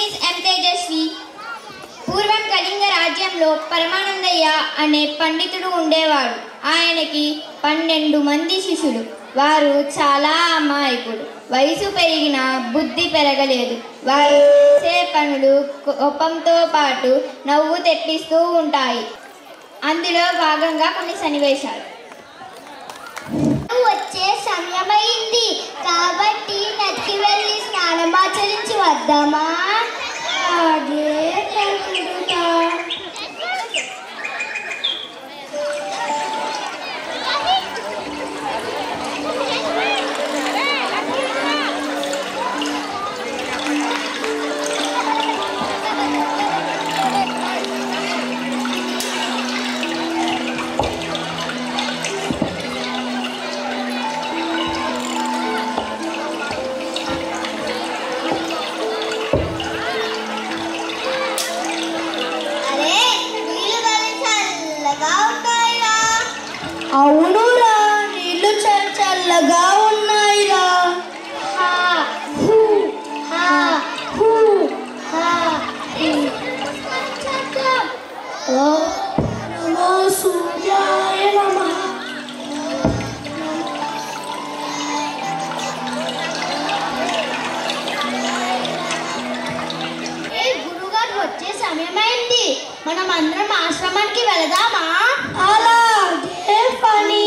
is M. Tejasvi. పూర్వం కళింగ రాజ్యంలో పరమానందయ్య అనే పండితుడు ఉండేవాడు. ఆయనకి 12 మంది శిష్యులు. వారు చాలా అమాయకులు. వయసు పెరిగినా బుద్ధి పెరగలేదు. వారు చేసే పనులు కోపంతో పాటు నవ్వు తెప్పిస్తూ ఉంటాయి. అందులో భాగంగా కొన్ని సన్నివేశాలు. వచ్చే సమయమైంది కాబట్టి నదికి వెళ్ళి స్నానమాచరించి వద్దామా? అదే అవునురా, నీళ్ళు చల్లగా ఉన్నాయిరా. నమో సూర్యాయ నమః. గురుగారు వచ్చే సమయమైంది. మనం అందరం ఆశ్రమానికి వెళదామా? అలాగే పని.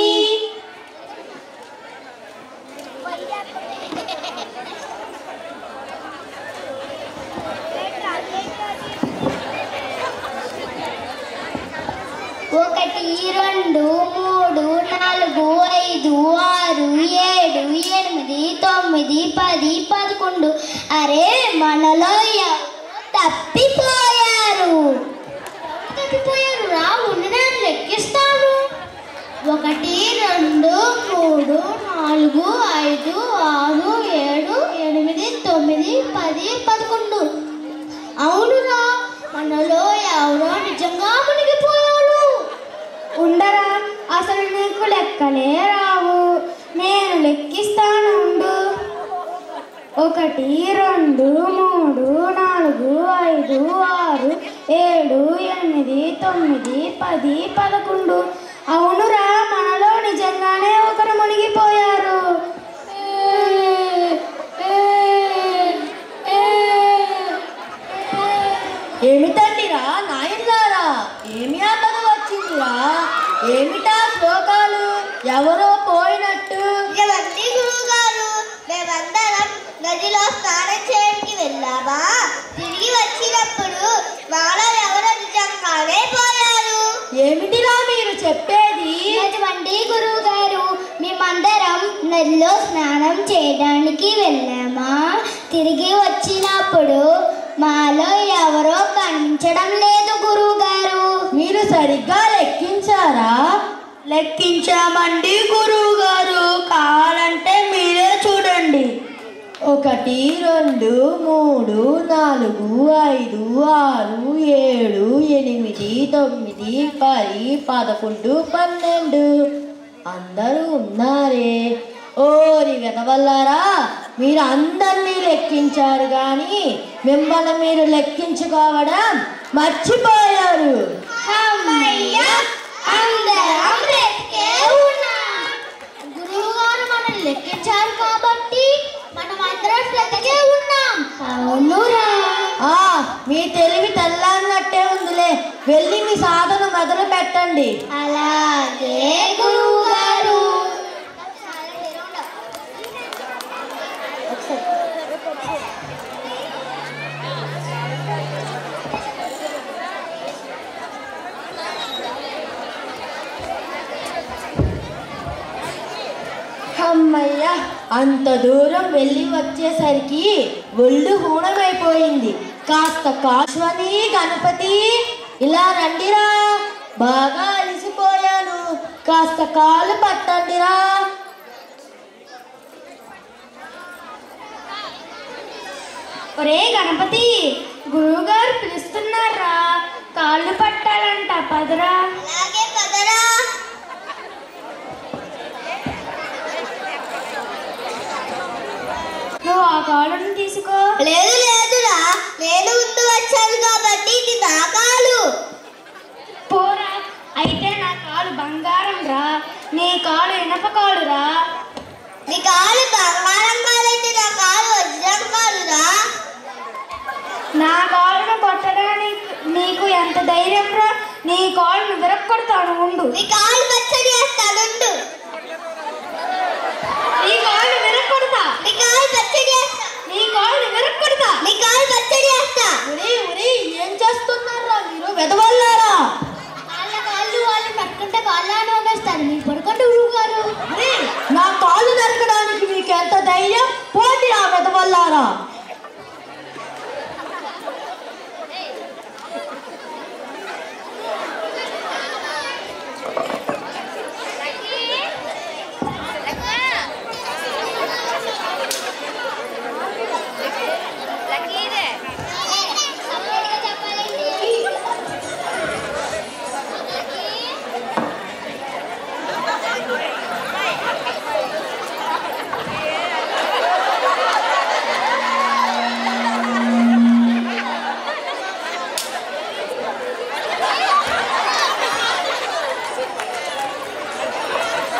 ఒకటి, 2, 3, 4, 5, 6, 7, 8, 9, 10, 11. అరే, మనలో తప్పిపోయారు రా. నేను లెక్కిస్తాను. 1, 2, 3, 4, 5, 6, 7, 8, 9, 10, 11. అవునురా, మనలో ఎవరో నిజంగా మునిగిపోయారు. ఉండరా, అసలు నీకు లెక్కలే రావు. నేను లెక్కిస్తాను. 1, 2, 3, 4, 5, 6, 7, 8, 9, 10, 11. అవునురా, మనలో నిజంగానే ఒకరు మునిగిపోయారు. ఏమిటండిరా నాయన్లారా, ఏమి ఆపద వచ్చిందిరా? ఏమిటా శ్లోకాలు? ఎవరో పోయినట్టు. ఇవన్నీ గురువుగారు, మేమందరం నదిలో స్నానం చేయడానికి వెళ్ళామా? తిరిగి వచ్చినప్పుడు వాళ్ళ ఎవరో నిజంగానే పోయారు. ఏమిటిరా మీరు చెప్పేది? అటువంటి గురువు గారు, మేమందరం నదిలో స్నానం చేయడానికి వెళ్ళామా? తిరిగి వచ్చినప్పుడు మాలో ఎవరో కనిపించడం లేదు గురువు గారు. మీరు సరిగ్గా లెక్కించారా? లెక్కించామండి గురువు గారు. కావాలంటే మీరే చూడండి. 1, 2, 3, 4, 5, 6, 7, 8, 9, 10, 11, 12. అందరూ ఉన్నారే. ఓరి వెదవల్లారా, మీరు అందరినీ లెక్కించారు కానీ మిమ్మల్ని మీరు లెక్కించుకోవడం మర్చిపోయారు. గురువు గారు మనం లెక్కించారు కాబట్టి మనం అందరం బ్రతికే ఉన్నాం. అవునురా. మీ తెలివి తెల్లారినట్టే ఉందిలే. వెళ్ళి మీ సాధన మొదలు పెట్టండి. అలాగే గురువు గారు. అమ్మయ్య, అంత దూరం వెళ్ళి వచ్చేసరికి ఒళ్ళు హూణమైపోయింది. కాస్త కాశ్వని గణపతి, ఇలా రండిరా. బాగా అలసిపోయాను. కాస్త కాలు పట్టండిరా. ఒరే గణపతి, గురువుగారు పిలుస్తున్నారా? కాళ్ళు పట్టాలంట, పదరా. అలాగే పదరా. నువ్వు ఆ కాళ్ళను తీసుకో. లేదు లేదురా, నేను ఏంట్రా నీ కాలు ఇనప కాలురా. నీ కాలు బంగారం కాలైతే నా కాలు వజ్రం కాలురా. నా కాలును కొట్టడానికి నీకు ఎంత ధైర్యం రా? నీ కాలును విరక్కొడతాను ఉండు. నీ కాలు పచ్చడి వేస్తానుండు. నీ కాలు విరక్కొడతా. నీ కాలు పచ్చడి వేస్తా. నీ కాలు విరక్కొడతా. నీ కాలు పచ్చడి వేస్తా. ఏం చేస్తున్నారా మీరు వెదవల్లారా? వాళ్ళ కాళ్ళు వాళ్ళు పట్టుకుంటే కాళ్ళను వగేస్తారు. మీరు పడుకోండి గురువు గారు. నా కాలు నరకడానికి మీకు ఎంత ధైర్యం? పోటీ ఆ వెదవల్లారా.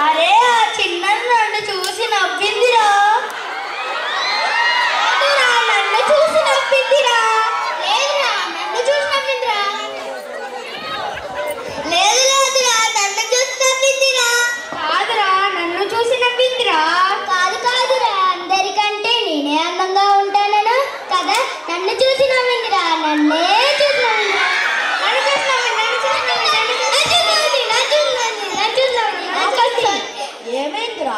అరే ఆ చిన్న నన్ను చూసి నవ్విందిరా. నన్ను చూసి నవ్విందిరా. లేదురా నన్ను చూసి నవ్విందిరా. లేదు లేదురా నన్ను చూసి నవ్విందిరా. కాదురా నన్ను చూసి నవ్విందిరా. కాదురా అందరికంటే నేనే అందంగా ఉంటానను కదా నన్ను చూసి నవ్విందిరా. నన్నే చూసి నవ్విందిరా. ఏమైందిరా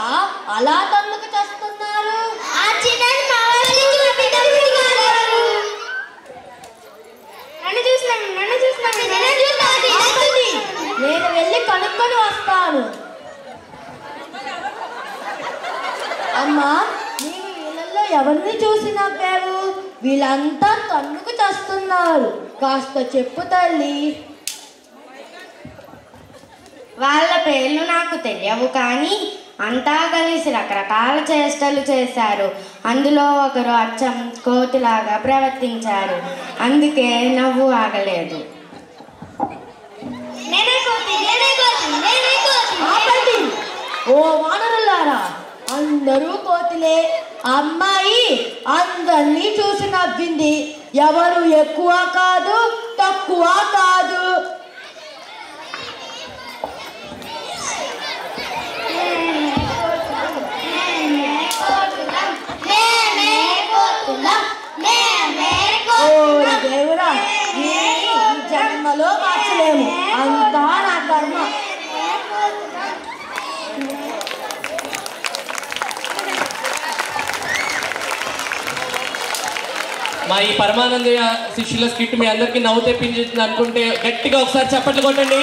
అలా తన్నుకు చేస్తున్నారు? ఆ చిన్నని మా వాళ్ళని చూసి నవ్విందిరా. నన్ను చూసి నేను వెళ్ళి కనుక్కొని వస్తాను. అమ్మా నీవు వీళ్ళల్లో ఎవరిని చూసి నవ్వావు? వీళ్ళంతా తన్నుకు చేస్తున్నారు. కాస్త చెప్పు తల్లి. వాళ్ళ పేర్లు నాకు తెలియవు, కానీ అంతా కలిసి రకరకాల చేష్టలు చేశారు. అందులో ఒకరు అచ్చం కోతిలాగా ప్రవర్తించారు. అందుకే నవ్వు ఆగలేదు. ఆపండి ఓ వానరులారా, అందరూ కోతులే. అమ్మాయి అందరినీ చూసి నవ్వింది. ఎవరు ఎక్కువ కాదు తక్కువ కాదు. దేవుడా ఈ జన్మలో మార్చలేము, అంతా నా కర్మ. మా ఈ పరమానందయ్య శిష్యుల స్కిట్ మీ అందరికీ నవ్వు తెప్పించింది అనుకుంటే గట్టిగా ఒకసారి చప్పట్లు కొట్టండి.